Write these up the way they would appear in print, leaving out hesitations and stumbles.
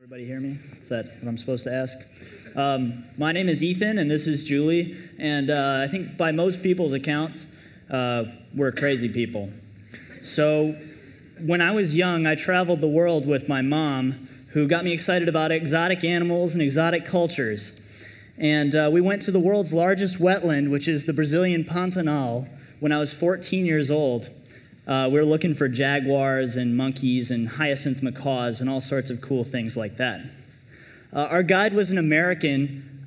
Everybody hear me? Is that what I'm supposed to ask? My name is Ethan, and this is Julie. And I think by most people's accounts, we're crazy people. So when I was young, I traveled the world with my mom, who got me excited about exotic animals and exotic cultures. And we went to the world's largest wetland, which is the Brazilian Pantanal, when I was 14 years old. We were looking for jaguars and monkeys and hyacinth macaws and all sorts of cool things like that. Our guide was an American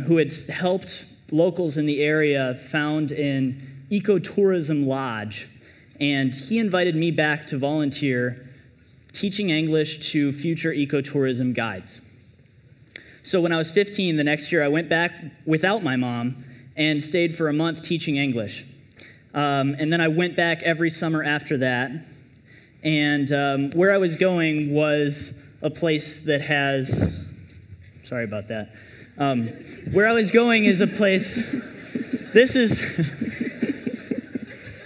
who had helped locals in the area found an ecotourism lodge. And he invited me back to volunteer teaching English to future ecotourism guides. So when I was 15, the next year, I went back without my mom and stayed for a month teaching English. And then I went back every summer after that. And where I was going was a place that has, sorry about that. Where I was going is a place, this is,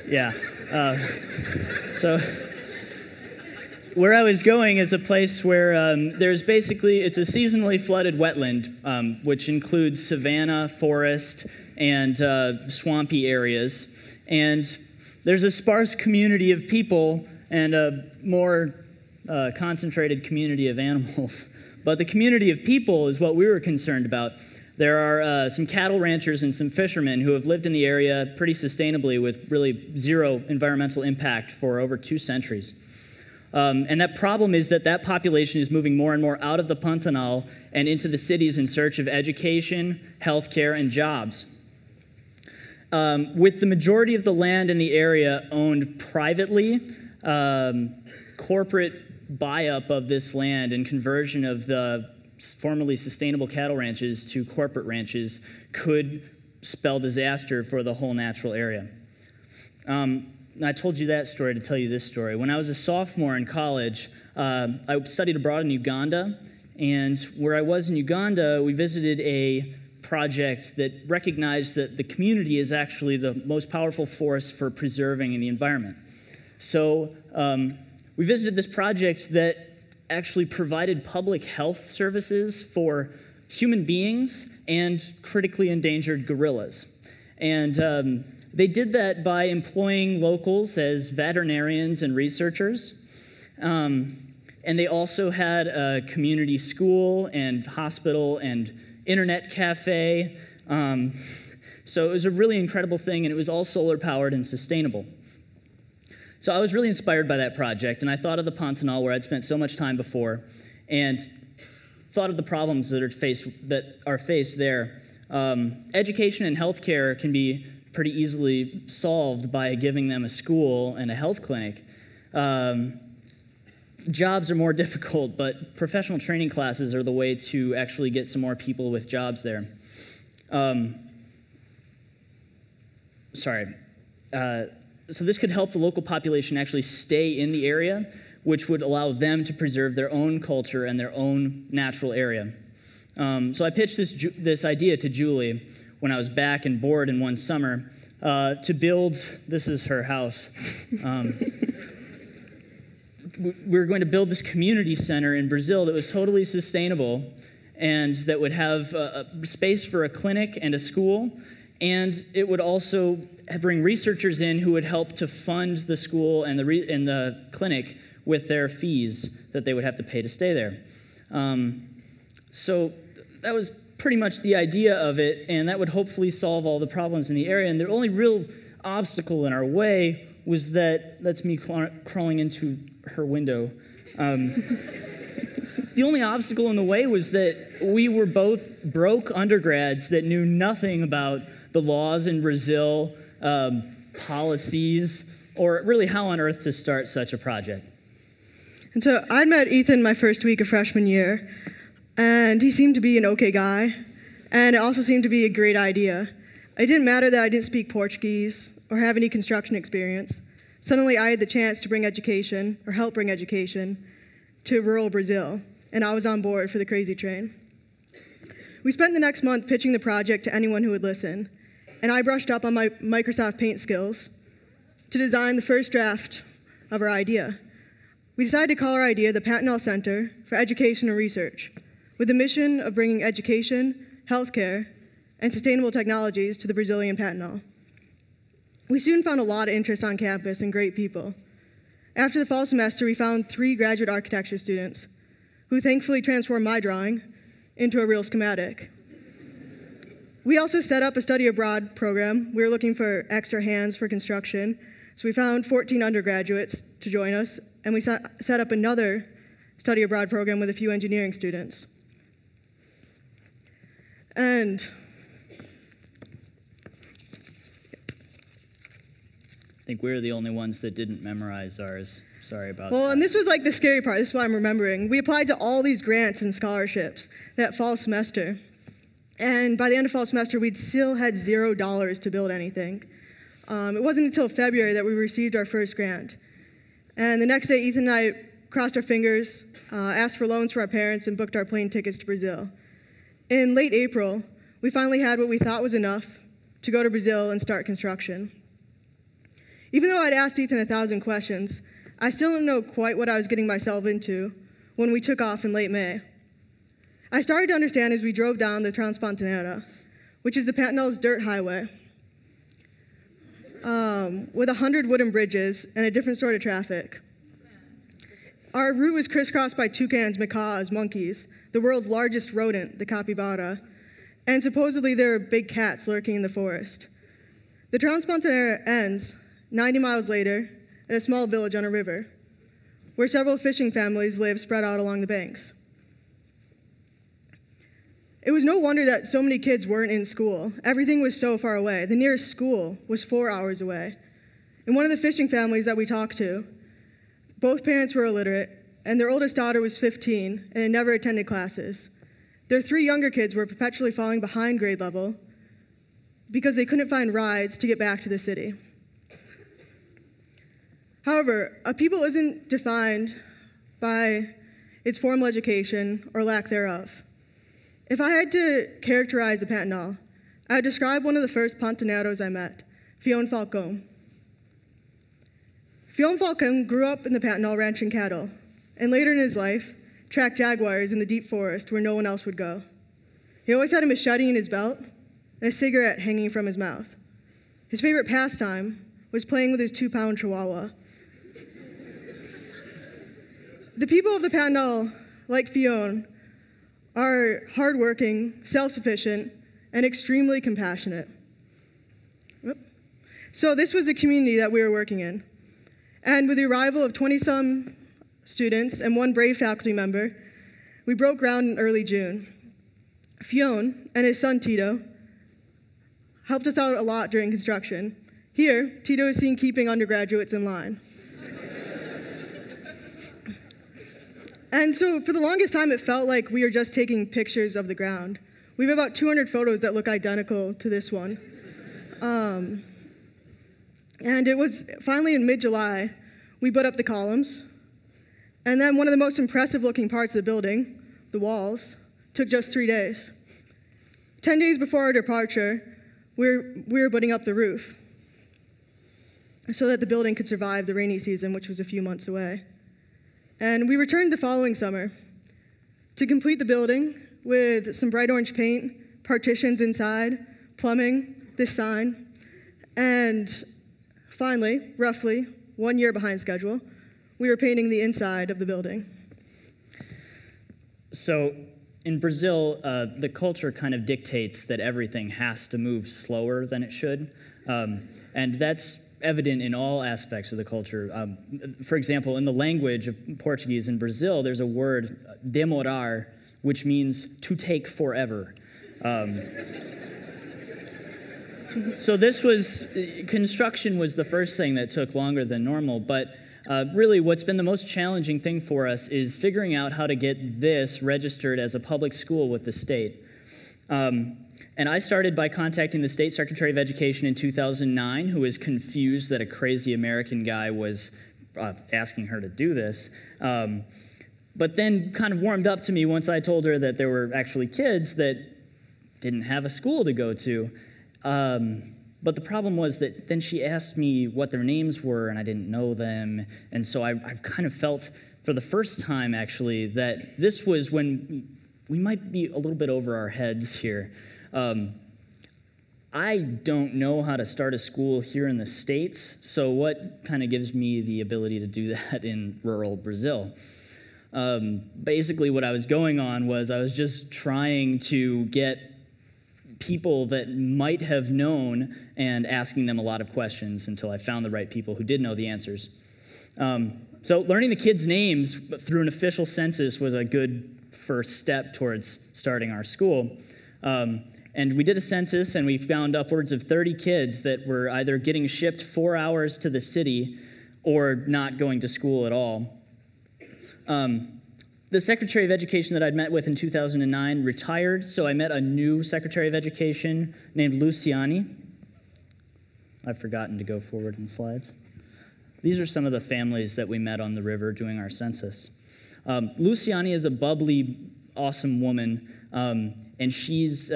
yeah. So where I was going is a place where there's basically, it's a seasonally flooded wetland, which includes savanna, forest, and swampy areas. And there's a sparse community of people and a more concentrated community of animals. But the community of people is what we were concerned about. There are some cattle ranchers and some fishermen who have lived in the area pretty sustainably with really zero environmental impact for over 2 centuries. And that problem is that that population is moving more and more out of the Pantanal and into the cities in search of education, healthcare, and jobs. With the majority of the land in the area owned privately, corporate buy-up of this land and conversion of the formerly sustainable cattle ranches to corporate ranches could spell disaster for the whole natural area. I told you that story to tell you this story. When I was a sophomore in college, I studied abroad in Uganda, and where I was in Uganda, we visited a project that recognized that the community is actually the most powerful force for preserving the environment. So we visited this project that actually provided public health services for human beings and critically endangered gorillas. And they did that by employing locals as veterinarians and researchers. And they also had a community school and hospital and internet cafe. So it was a really incredible thing, and it was all solar powered and sustainable. So I was really inspired by that project, and I thought of the Pantanal where I'd spent so much time before, and thought of the problems that are faced there. Education and healthcare can be pretty easily solved by giving them a school and a health clinic. Jobs are more difficult, but professional training classes are the way to actually get some more people with jobs there. So this could help the local population actually stay in the area, which would allow them to preserve their own culture and their own natural area. So I pitched this idea to Julie when I was back and bored in one summer to build, this is her house, we were going to build this community center in Brazil that was totally sustainable and that would have a space for a clinic and a school, and it would also bring researchers in who would help to fund the school and the clinic with their fees that they would have to pay to stay there. So that was pretty much the idea of it, and that would hopefully solve all the problems in the area. And the only real obstacle in our way was that's me crawling into her window. The only obstacle in the way was that we were both broke undergrads that knew nothing about the laws in Brazil, policies, or really how on earth to start such a project. And so I'd met Ethan my first week of freshman year, and he seemed to be an okay guy, and it also seemed to be a great idea. It didn't matter that I didn't speak Portuguese or have any construction experience. Suddenly I had the chance to bring education, or help bring education, to rural Brazil, and I was on board for the crazy train. We spent the next month pitching the project to anyone who would listen, and I brushed up on my Microsoft Paint skills to design the first draft of our idea. We decided to call our idea the Bateman Center for Education and Research, with the mission of bringing education, healthcare, and sustainable technologies to the Brazilian Pantanal. We soon found a lot of interest on campus and great people. After the fall semester, we found 3 graduate architecture students who thankfully transformed my drawing into a real schematic. We also set up a study abroad program. We were looking for extra hands for construction, so we found 14 undergraduates to join us, and we set up another study abroad program with a few engineering students. And I think we're the only ones that didn't memorize ours. Sorry about that. Well, and this was like the scary part. This is what I'm remembering. We applied to all these grants and scholarships that fall semester. And by the end of fall semester, we'd still had $0 to build anything. It wasn't until February that we received our first grant. And the next day, Ethan and I crossed our fingers, asked for loans from our parents, and booked our plane tickets to Brazil. In late April, we finally had what we thought was enough to go to Brazil and start construction. Even though I'd asked Ethan 1,000 questions, I still didn't know quite what I was getting myself into when we took off in late May. I started to understand as we drove down the Transpontaneira, which is the Pantanal's dirt highway, with 100 wooden bridges and a different sort of traffic. Our route was crisscrossed by toucans, macaws, monkeys, the world's largest rodent, the capybara, and supposedly there are big cats lurking in the forest. The Transpontaneira ends 90 miles later at a small village on a river, where several fishing families live spread out along the banks. It was no wonder that so many kids weren't in school. Everything was so far away. The nearest school was 4 hours away. In one of the fishing families that we talked to, both parents were illiterate, and their oldest daughter was 15 and had never attended classes. Their 3 younger kids were perpetually falling behind grade level because they couldn't find rides to get back to the city. However, a people isn't defined by its formal education or lack thereof. If I had to characterize the Pantanal, I would describe one of the first Pantaneiros I met, Fion Falcão. Fion Falcão grew up in the Pantanal ranching cattle, and later in his life, tracked jaguars in the deep forest where no one else would go. He always had a machete in his belt and a cigarette hanging from his mouth. His favorite pastime was playing with his 2-pound chihuahua. The people of the Pantanal, like Fion, are hardworking, self-sufficient, and extremely compassionate. So this was the community that we were working in. And with the arrival of 20-some students and 1 brave faculty member, we broke ground in early June. Fion and his son Tito helped us out a lot during construction. Here, Tito is seen keeping undergraduates in line. And so for the longest time, it felt like we were just taking pictures of the ground. We have about 200 photos that look identical to this one. And it was finally in mid-July, we put up the columns. And then one of the most impressive looking parts of the building, the walls, took just 3 days. 10 days before our departure, we were putting up the roof so that the building could survive the rainy season, which was a few months away. And we returned the following summer to complete the building with some bright orange paint, partitions inside, plumbing, this sign, and finally, roughly 1 year behind schedule, we were painting the inside of the building. So in Brazil, the culture kind of dictates that everything has to move slower than it should, and that's evident in all aspects of the culture. For example, in the language of Portuguese in Brazil, there's a word, demorar, which means to take forever. So construction was the first thing that took longer than normal, but really what's been the most challenging thing for us is figuring out how to get this registered as a public school with the state. And I started by contacting the State Secretary of Education in 2009, who was confused that a crazy American guy was asking her to do this. But then kind of warmed up to me once I told her that there were actually kids that didn't have a school to go to. But the problem was that then she asked me what their names were, and I didn't know them. And so I've kind of felt, for the first time actually, that this was when we might be a little bit over our heads here. I don't know how to start a school here in the States, so what kind of gives me the ability to do that in rural Brazil? Basically what I was going on was I was just trying to get people that might have known and asking them a lot of questions until I found the right people who did know the answers. So learning the kids' names through an official census was a good first step towards starting our school. And we did a census, and we found upwards of 30 kids that were either getting shipped 4 hours to the city or not going to school at all. The Secretary of Education that I'd met with in 2009 retired, so I met a new Secretary of Education named Luciani. I've forgotten to go forward in slides. These are some of the families that we met on the river doing our census. Luciani is a bubbly, awesome woman, and she's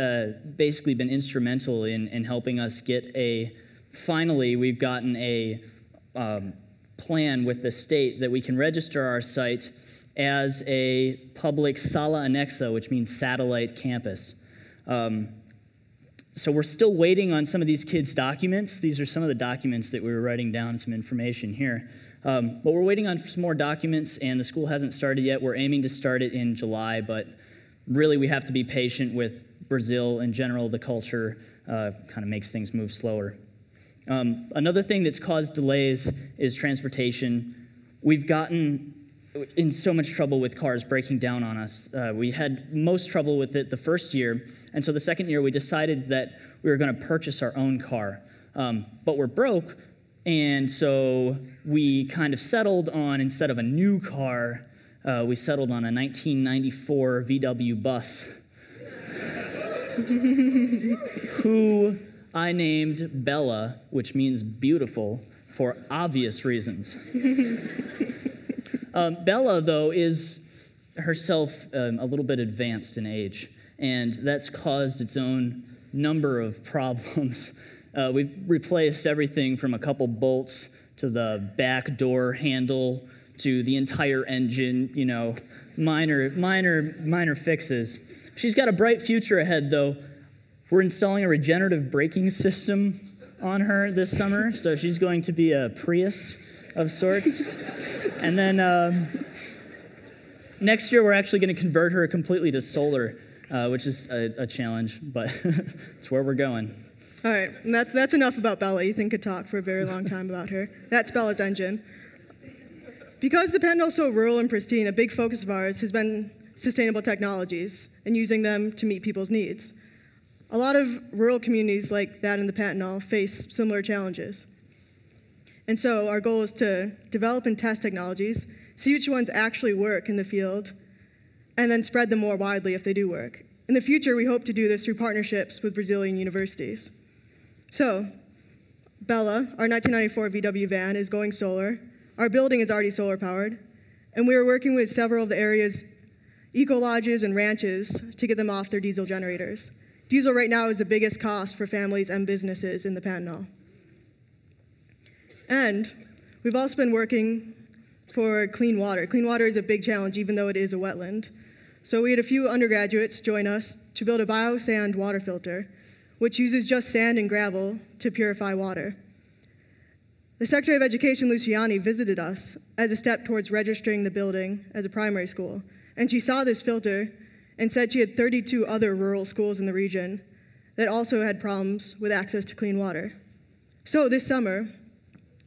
basically been instrumental in helping us get finally we've gotten a plan with the state that we can register our site as a public sala anexa, which means satellite campus. So we're still waiting on some of these kids' documents. These are some of the documents that we were writing down, some information here. But we're waiting on some more documents, and the school hasn't started yet. We're aiming to start it in July, but really we have to be patient with Brazil in general. The culture kind of makes things move slower. Another thing that's caused delays is transportation. We've gotten in so much trouble with cars breaking down on us. We had most trouble with it the first year, and so the second year we decided that we were going to purchase our own car. But we're broke, and so we kind of settled on, instead of a new car, we settled on a 1994 VW bus, who I named Bella, which means beautiful, for obvious reasons. Bella, though, is herself a little bit advanced in age, and that's caused its own number of problems. We've replaced everything from a couple bolts to the back door handle to the entire engine, you know, minor fixes. She's got a bright future ahead, though. We're installing a regenerative braking system on her this summer, so she's going to be a Prius of sorts. And then next year, we're actually going to convert her completely to solar, which is a challenge, but it's where we're going. All right, and that's enough about Bella. Ethan could talk for a very long time about her. That's Bella's engine. Because the Panhandle is so rural and pristine, a big focus of ours has been sustainable technologies and using them to meet people's needs. A lot of rural communities like that in the Panhandle face similar challenges. And so our goal is to develop and test technologies, see which ones actually work in the field, and then spread them more widely if they do work. In the future, we hope to do this through partnerships with Brazilian universities. So, Bella, our 1994 VW van, is going solar. Our building is already solar powered, and we are working with several of the area's eco-lodges and ranches to get them off their diesel generators. Diesel right now is the biggest cost for families and businesses in the Panhandle. And we've also been working for clean water. Clean water is a big challenge, even though it is a wetland. So we had a few undergraduates join us to build a biosand water filter, which uses just sand and gravel to purify water. The Secretary of Education, Luciani, visited us as a step towards registering the building as a primary school. And she saw this filter and said she had 32 other rural schools in the region that also had problems with access to clean water. So this summer,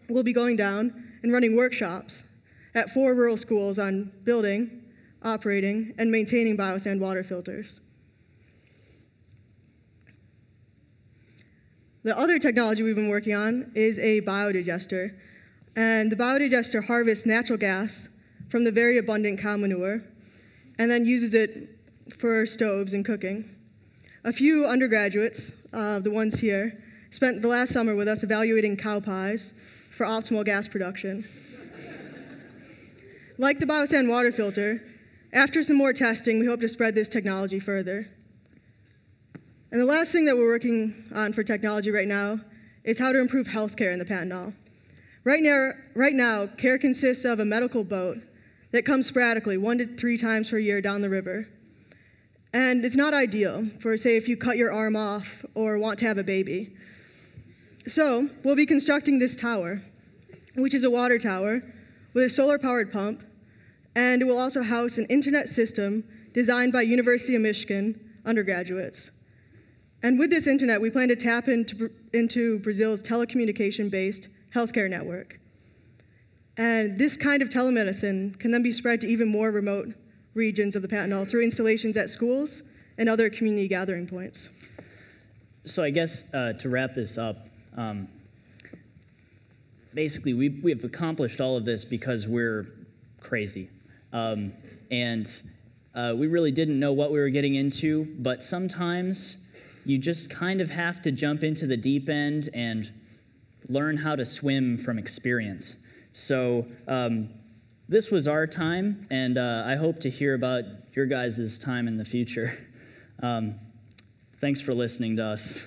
we'll be going down and running workshops at 4 rural schools on building, operating, and maintaining biosand water filters. The other technology we've been working on is a biodigester. And the biodigester harvests natural gas from the very abundant cow manure and then uses it for stoves and cooking. A few undergraduates, the ones here, spent the last summer with us evaluating cow pies for optimal gas production. Like the biosand water filter, after some more testing, we hope to spread this technology further. And the last thing that we're working on for technology right now is how to improve healthcare in the Pantanal. Right now, care consists of a medical boat that comes sporadically 1 to 3 times per year down the river. And it's not ideal for, say, if you cut your arm off or want to have a baby. So we'll be constructing this tower, which is a water tower with a solar-powered pump, and it will also house an internet system designed by University of Michigan undergraduates. And with this internet, we plan to tap into Brazil's telecommunication-based healthcare network. And this kind of telemedicine can then be spread to even more remote regions of the Pantanal through installations at schools and other community gathering points. So I guess to wrap this up, basically we've accomplished all of this because we're crazy. And we really didn't know what we were getting into, but sometimes you just kind of have to jump into the deep end and learn how to swim from experience. So this was our time, and I hope to hear about your guys' time in the future. Thanks for listening to us.